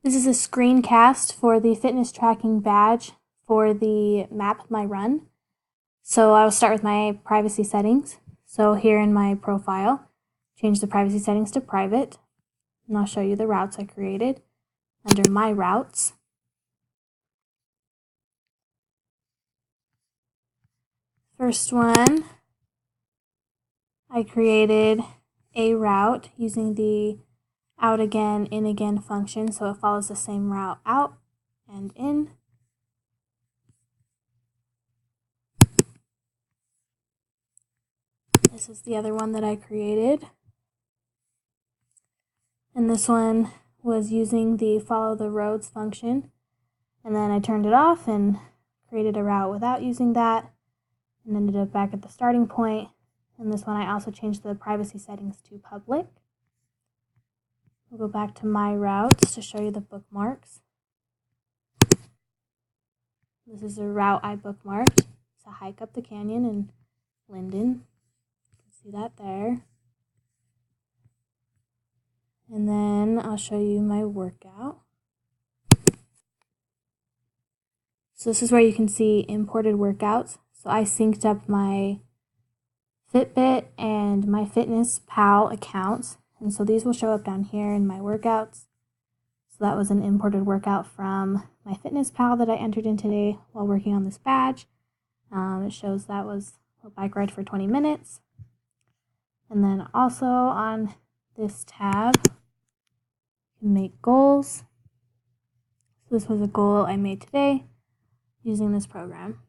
This is a screencast for the fitness tracking badge for the MapMyRun. So I'll start with my privacy settings. So here in my profile, change the privacy settings to private, and I'll show you the routes I created under my routes. First one, I created a route using the out again, in again function, so it follows the same route out and in. This is the other one that I created. And this one was using the follow the roads function. And then I turned it off and created a route without using that and ended up back at the starting point. And this one I also changed the privacy settings to public. We'll go back to my routes to show you the bookmarks. This is a route I bookmarked. It's a hike up the canyon in Linden. You can see that there. And then I'll show you my workout. So this is where you can see imported workouts. So I synced up my Fitbit and my FitnessPal accounts. And so these will show up down here in my workouts. So that was an imported workout from my FitnessPal that I entered in today while working on this badge. It shows that was a bike ride for 20 minutes. And then also on this tab, you can make goals. So this was a goal I made today using this program.